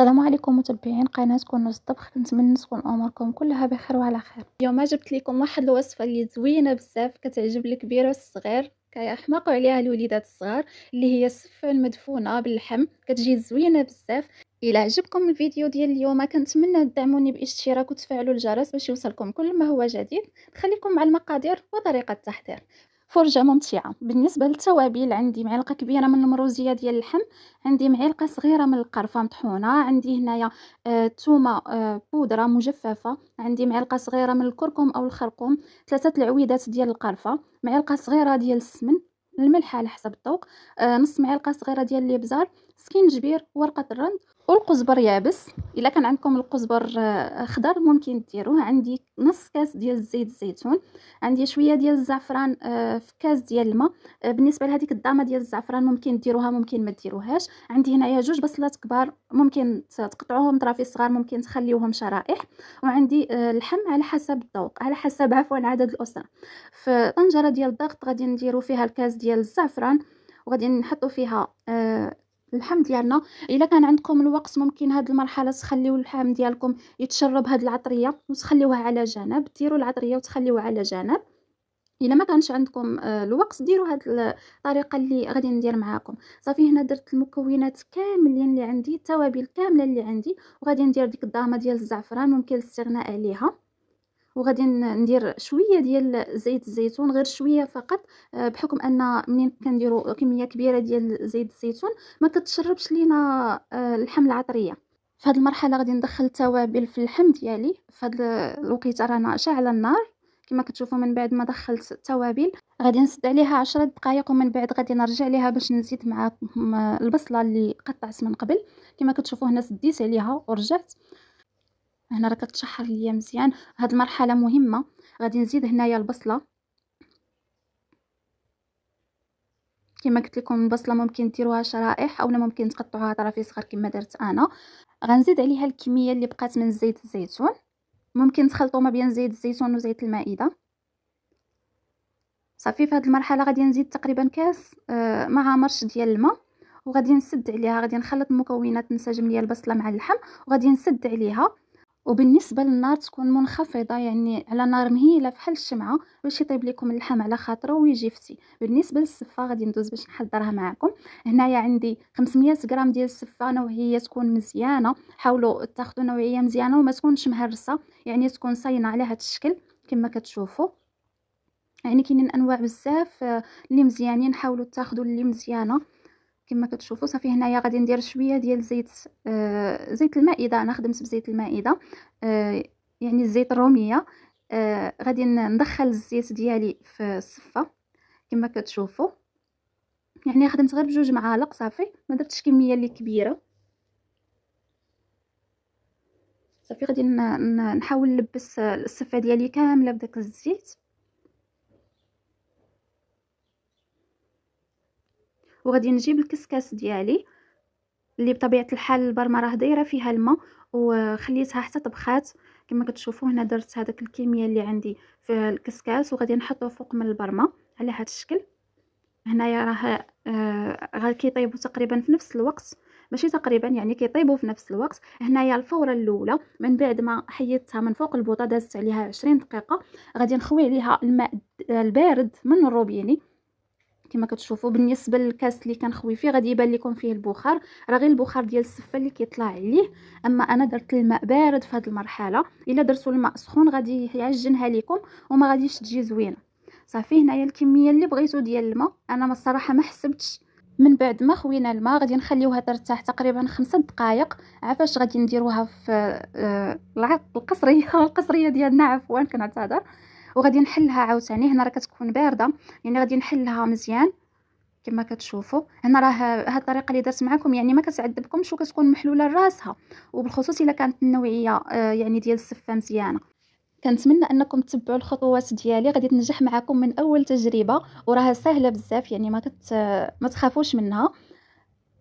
السلام عليكم متابعين قناة كنوز الطبخ، كنتمنى تكون اموركم كلها بخير وعلى خير. اليوم جبت لكم واحد الوصفه اللي زوينه بزاف، كتعجب الكبير والصغير، كيحماقوا عليها الوليدات الصغار، اللي هي السفه المدفونه باللحم. كتجي زوينه بزاف. الى عجبكم الفيديو ديال اليوم كنتمنى تدعموني باشتراك وتفعلوا الجرس باش يوصلكم كل ما هو جديد. خليكم مع المقادير وطريقه التحضير. فرجة ممتعة. بالنسبة للتوابل، عندي معلقة كبيرة من المروزية ديال اللحم، عندي معلقة صغيرة من القرفة مطحونة، عندي هنايا تومة بودرة مجففة، عندي معلقة صغيرة من الكركم أو الخرقوم، 3 العويدات ديال القرفة، معلقة صغيرة ديال السمن، الملح على حسب الذوق، نص معلقة صغيرة ديال الابزار، سكينجبير، ورقة الرند والقزبر يابس. الا كان عندكم القزبر خضر ممكن ديروه. عندي نص كاس ديال زيت الزيتون، عندي شويه ديال الزعفران في كاس ديال الماء. بالنسبه لهذيك الدامه ديال الزعفران ممكن ديروها ممكن ما ديروهاش. عندي هنايا 2 بصلات كبار، ممكن تقطعوهم طرافي صغار، ممكن تخليوهم شرائح. وعندي اللحم على حسب الذوق، على حسب عفوا عدد الاسره. في طنجره ديال الضغط غادي نديرو فيها الكاس ديال الزعفران، وغادي نحطو فيها اللحم ديالنا. الا كان عندكم الوقت ممكن هاد المرحله تخليو اللحم ديالكم يتشرب هاد العطريه وتخليوها على جنب، ديروا العطريه وتخليوها على جنب. الا ما كانش عندكم الوقت ديروا هاد الطريقه اللي غادي ندير معاكم. صافي هنا درت المكونات كاملين اللي عندي، التوابل كامله اللي عندي، وغادي ندير ديك الضامه ديال الزعفران ممكن الاستغناء عليها، وغادي ندير شويه ديال زيت الزيتون، غير شويه فقط، بحكم ان منين كنديروا كميه كبيره ديال زيت الزيتون ما كتشربش لينا اللحم العطريه. في هذه المرحله غادي ندخل التوابل في اللحم ديالي. في هذا الوقيته رانا شاعله النار كما كتشوفوا. من بعد ما دخلت التوابل غادي نسد عليها 10 دقائق، ومن بعد غادي نرجع ليها باش نزيد معاكم البصله اللي قطعت من قبل. كما كتشوفوا هنا سديت عليها ورجعت. هنا راه كتشحر ليا مزيان. هاد المرحله مهمه. غادي نزيد هنايا البصله. كما قلت لكم البصله ممكن ديروها شرائح اولا ممكن تقطعوها طرافي صغار كما درت انا. غنزيد عليها الكميه اللي بقات من زيت الزيتون، ممكن تخلطوا ما بين زيت الزيتون وزيت المائده. صافي في هذه المرحله غادي نزيد تقريبا كاس مع مرش ديال الماء، وغادي نسد عليها. غادي نخلط المكونات نسجم ليا البصله مع اللحم وغادي نسد عليها. وبالنسبه للنار تكون منخفضه، يعني على نار مهيله فحال الشمعه باش يطيب لكم اللحم على خاطره ويجي فتي. بالنسبه للسفه غادي ندوز باش نحضرها معكم. هنايا عندي 500 غرام ديال السفه، نوعيه تكون مزيانه، حاولوا تاخذوا نوعيه مزيانه وما تكونش مهرسه، يعني تكون صاينه على هذا الشكل كما كتشوفوا. يعني كاينين انواع بزاف اللي مزيانين، حاولوا تاخذوا اللي مزيانه كما كتشوفوا. صافي هنايا غادي ندير شويه ديال زيت المائده. انا خدمت بزيت المائده، يعني الزيت الروميه. غادي ندخل الزيت ديالي في الصفه كما كتشوفوا. يعني خدمت غير بجوج معالق صافي، ما درتش كميه اللي كبيره. صافي غادي نحاول نلبس الصفه ديالي كامله بداك الزيت. وغادي نجيب الكسكاس ديالي اللي بطبيعه الحال البرمه راه دايره فيها الماء، وخليتها حتى طبخات. كما كتشوفوا هنا درت هذاك الكميه اللي عندي في الكسكاس وغادي نحطه فوق من البرمه على هذا الشكل. هنايا راه غير كيطيبوا تقريبا في نفس الوقت، ماشي تقريبا يعني كيطيبوا في نفس الوقت. هنايا الفوره الاولى من بعد ما حيدتها من فوق البوطه دازت عليها 20 دقيقه، غادي نخوي عليها الماء البارد من الروبيني كما كتشوفوا. بالنسبه للكاس اللي كنخوي فيه غادي يبان لكم فيه البخار، راه غير البخار ديال السفه اللي كيطلع عليه. اما انا درت الماء بارد في هذه المرحله. الا درتوا الماء سخون غادي يعجنها لكم وما غاديش تجي زوينه. صافي هنايا الكميه اللي بغيتو ديال الماء. انا الصراحه ما حسبتش. من بعد ما خوينا الماء غادي نخليوها ترتاح تقريبا 5 دقائق. عافاش غادي نديروها في القصريه ديالنا، عفوا كنعتذر. وغادي نحلها عاوتاني. هنا راه كتكون بارده، يعني غادي نحلها مزيان كما كتشوفوا. هنا راه هاد الطريقه اللي درت معكم يعني ما كتعذبكمش وكتكون محلوله لراسها، وبالخصوص الا كانت النوعيه يعني ديال السفه مزيانه. كنتمنى انكم تتبعوا الخطوات ديالي، غادي تنجح معكم من اول تجربه، وراها سهله بزاف يعني ما تخافوش منها.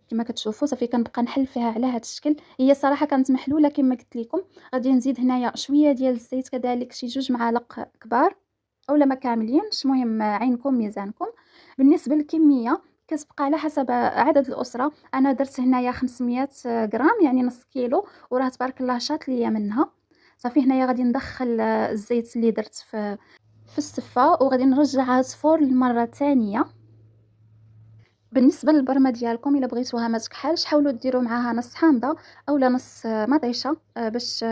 كما كتشوفوا صافي كنبقى نحل فيها على هذا الشكل. هي صراحه كانت محلوله كما قلت لكم. غادي نزيد هنايا شويه ديال الزيت، كذلك شي 2 معالق كبار اولا ما كاملينش، المهم عينكم ميزانكم. بالنسبه للكميه كتبقى على حسب عدد الأسرة. أنا درت هنايا 500 غرام يعني نص كيلو، وراه تبارك الله شاط ليا منها. صافي هنايا غادي ندخل الزيت اللي درت في السفة، وغادي نرجعها تفور للمرة الثانية. بالنسبة للبرمة ديالكم إلا بغيتوها ما تكحلش، حاولوا ديروا معاها نص حامضة اولا نص مطيشة باش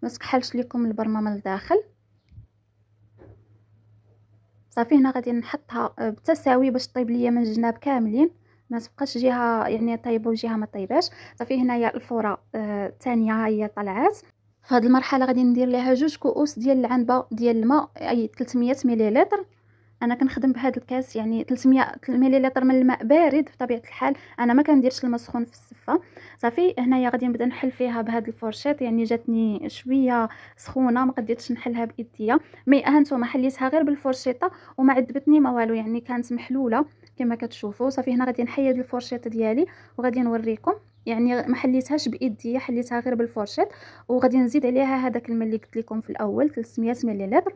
ما تكحلش لكم البرمة من الداخل. صافي هنا غادي نحطها بالتساوي باش طيب ليا من الجناب كاملين، ما تبقاش جهه يعني طيبه وجهه ما طيباش. صافي هنايا الفوره الثانيه ها هي طلعات. في هذه المرحله غادي ندير ليها 2 كؤوس ديال العنبه ديال الماء، اي 300 مليلتر. انا كنخدم بهذا الكاس يعني 300 مليلتر من الماء بارد بطبيعه الحال، انا ما كنديرش الماء سخون في السفه. صافي هنايا غادي نبدا نحل فيها بهذا الفورشيط، يعني جاتني شويه سخونه ما قدرتش نحلها بايديا. مي ها نتوما حليتها غير بالفورشيطه وما عذبتني ما والو، يعني كانت محلوله كما كتشوفوا. صافي هنا غادي نحيد الفورشيط ديالي وغادي نوريكم، يعني ما حليتهاش بايديا، حليتها غير بالفورشيط. وغادي نزيد عليها هذاك الماء اللي قلت لكم في الاول 300 مليلتر،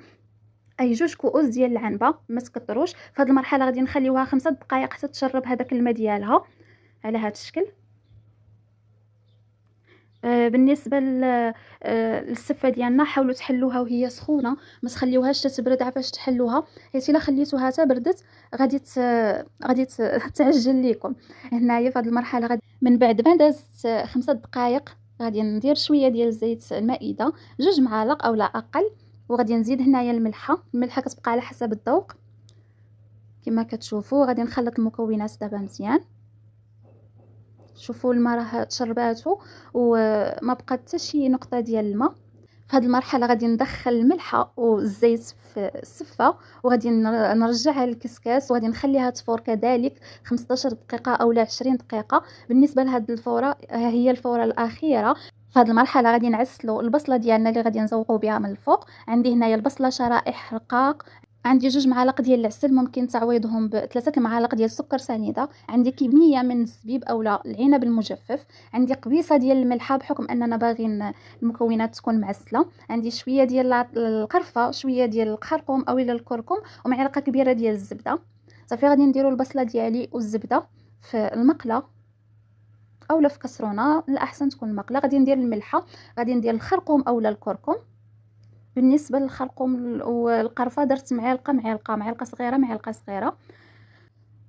اي 2 كؤوس ديال العنبه ما تكثروش. في هذه المرحله غادي نخليوها 5 دقائق حتى تشرب هذاك الماء ديالها على هذا الشكل. بالنسبه للسفه ديالنا حاولوا تحلوها وهي سخونه، ما تخليوهاش تتبرد عفاش تحلوها، حيت الا خليتوها تبردت غادي تعجل لكم. هنايا في هذه المرحله غادي من بعد ما دازت 5 دقائق غادي ندير شويه ديال زيت المائده، 2 معالق او لا اقل. وغادي نزيد هنايا الملحه كتبقى على حسب الذوق كما كتشوفوا. غادي نخلط المكونات دابا مزيان. شوفوا الماء راه تشرباتو وما بقى حتى شي نقطه ديال الماء. في هذه المرحله غادي ندخل الملحه والزيت في السفه وغادي نرجعها للكسكاس وغادي نخليها تفور كذلك 15 دقيقه او 20 دقيقه. بالنسبه لهذه الفوره هي الفوره الاخيره. في هذه المرحله غادي نعسلوا البصله ديالنا اللي غادي نزوقوا بها من الفوق. عندي هنايا البصله شرائح رقاق، عندي 2 معالق ديال العسل، ممكن تعويضهم ب3 معالق ديال السكر سنيده. عندي كميه من الزبيب اولا العنب المجفف. عندي قبيصه ديال الملحه بحكم اننا باغيين المكونات تكون معسله. عندي شويه ديال القرفه، شويه ديال الخرقوم اولا الكركم، ومعلقه كبيره ديال الزبده. صافي غادي نديروا البصله ديالي والزبده في المقله اولا في كسرونه، الاحسن تكون المقله. غادي ندير الملحه، غادي ندير الخرقوم اولا الكركم. بالنسبه للخرقوم والقرفه درت معلقه صغيره معلقه صغيره.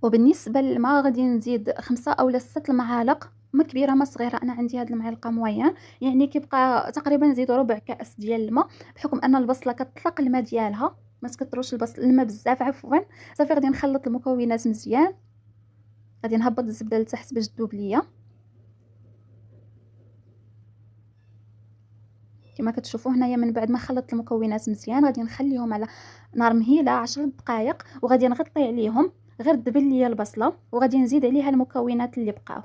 وبالنسبه للماء غادي نزيد 5 او 6 معالق، ما كبيره ما صغيره، انا عندي هاد المعلقه موين، يعني كيبقى تقريبا نزيد ربع كاس ديال الماء بحكم ان البصله كتطلق الماء ديالها، ما تكثروش الماء بزاف عفوا. صافي غادي نخلط المكونات مزيان، غادي نهبط الزبده لتحت باش تذوب ليا كما كتشوفوا هنايا. من بعد ما خلطت المكونات مزيان غادي نخليهم على نار مهيله 10 دقائق وغادي نغطي عليهم غير تذبل ليا البصله، وغادي نزيد عليها المكونات اللي بقاو.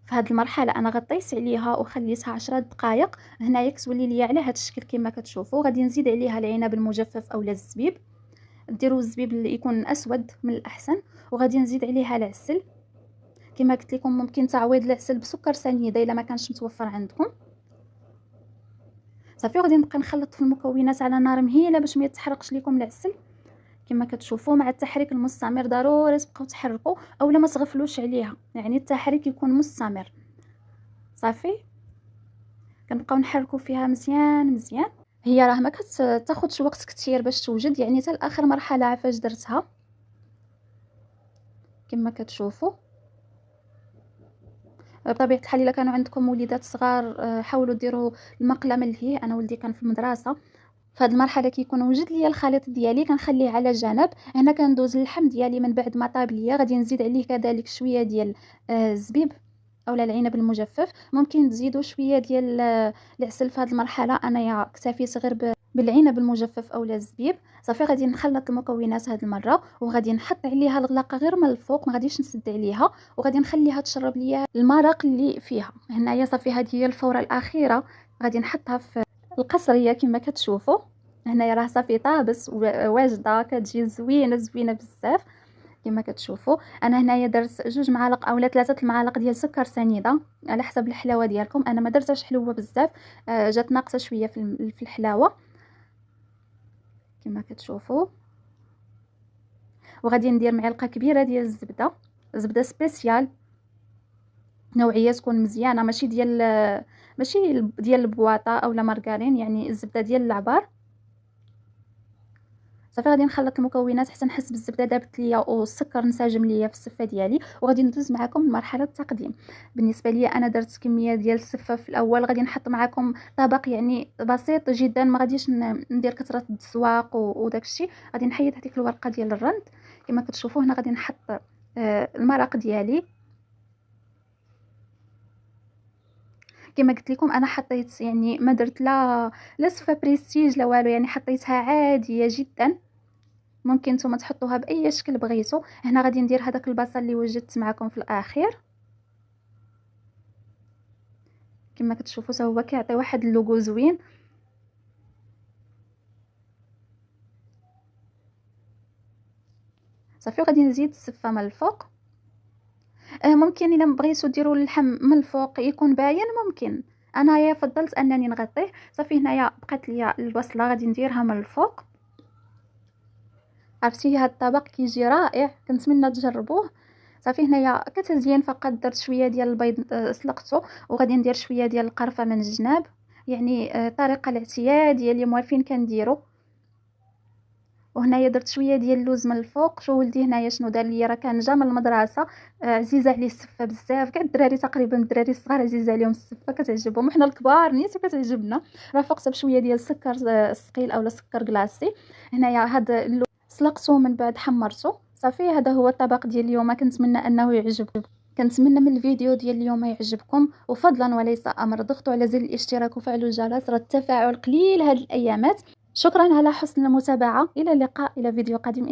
في هذه المرحله انا غطيت عليها وخليتها 10 دقائق. هنايا كتولي ليا على هذا الشكل كما كتشوفوا. غادي نزيد عليها العنب المجفف اولا الزبيب، ديروا الزبيب اللي يكون اسود من الاحسن. وغادي نزيد عليها العسل، كما قلت لكم ممكن تعويض العسل بسكر سنيده الا ما كانش متوفر عندكم. صافي غادي نبقى نخلط في المكونات على نار مهيله باش ما يتحرقش لكم العسل كما كتشوفوا. مع التحريك المستمر ضروري تبقاو تحركوا اولا ما تغفلوش عليها، يعني التحريك يكون مستمر. صافي كنبقاو نحركوا فيها مزيان. هي راه ما كتاخذش وقت كثير باش توجد، يعني حتى لاخر مرحله عفاش درتها كما كتشوفوا. بطبيعه الحال الا كانوا عندكم وليدات صغار حاولوا ديروا المقله ملهيه، انا ولدي كان في المدرسه. في هذه المرحله كيكون وجد ليا الخليط ديالي كنخليه على جنب. هنا كندوز اللحم ديالي من بعد ما طاب ليا، غادي نزيد عليه كذلك شويه ديال الزبيب اولا العنب المجفف. ممكن تزيدوا شويه ديال العسل. في هذه المرحله انايا اكتفيت غير بالعنب المجفف اولا الزبيب. صافي غادي نخلط المكونات هذه المره وغادي نحط عليها الغلاقه غير من الفوق، ما غاديش نسد عليها، وغادي نخليها تشرب ليا المرق اللي فيها. هنايا صافي هذه هي الفوره الاخيره، غادي نحطها في القصريه كما كتشوفوا. هنايا راه صافي طابس واجده كتجي زوينه بزاف كما كتشوفوا. انا هنايا درت 2 معالق اولا 3 معالق ديال سكر سنيده على حسب الحلاوه ديالكم. انا ما درتهاش حلوه بزاف، جات ناقصه شويه في الحلاوه كما كتشوفوا. وغادي ندير معلقه كبيره ديال زبده سبيسيال، نوعيه تكون مزيانه، ماشي ديال البواطه اولا مارغرين، يعني الزبده ديال العبار. صافي غادي نخلط المكونات حتى نحس بالزبده دابت ليا والسكر انسجم ليا في السفه ديالي، وغادي ندوز معكم لمرحله التقديم. بالنسبه ليا انا درت كميه ديال السفه في الاول، غادي نحط معكم طبق يعني بسيط جدا، ما غاديش ندير كثره التسواق وداك الشيء. غادي نحيد هذيك الورقه ديال الرند كما كتشوفوا هنا. غادي نحط المرق ديالي كما قلت لكم. انا حطيت يعني ما درت لا سفه بريستيج لا والو، يعني حطيتها عاديه جدا. ممكن نتوما تحطوها باي شكل بغيتو. هنا غادي ندير هذاك البصل اللي وجدت معكم في الاخير كما كتشوفوا، حتى هو كيعطي واحد اللوغو زوين. صافي غادي نزيد السفه من الفوق. ممكن الا بغيتو ديروا اللحم من الفوق يكون باين، ممكن. انايا فضلت انني نغطيه. صافي هنايا بقات ليا البصله غادي نديرها من الفوق. عرفتي هذا الطبق كيجي رائع، كنتمنى تجربوه. صافي هنايا كتزيين فقط درت شويه ديال البيض سلقته، وغادي ندير شويه ديال القرفه من الجناب، يعني الطريقه الاعتياديه اللي موالفين كنديروا. وهنايا درت شويه ديال اللوز من الفوق. شو ولدي هنايا شنو دار لي، راه كان جا من المدرسه عزيزه عليه السفه بزاف. كاع الدراري تقريبا، الدراري الصغار عزيزه عليهم السفه، كتعجبهم. وحنا الكبار نيت كتعجبنا. رافقتها بشويه ديال السكر ثقيل اولا سكر كلاصي. هنايا هذا اللوز سلقته من بعد حمرته. صافي هذا هو الطبق ديال اليوم، كنتمنى انه يعجبكم. كنتمنى من الفيديو ديال اليوم يعجبكم، وفضلا وليس امر ضغطوا على زر الاشتراك وفعلوا الجرس، راه التفاعل قليل هذه الايامات. شكرا على حسن المتابعه، الى اللقاء، الى فيديو قادم.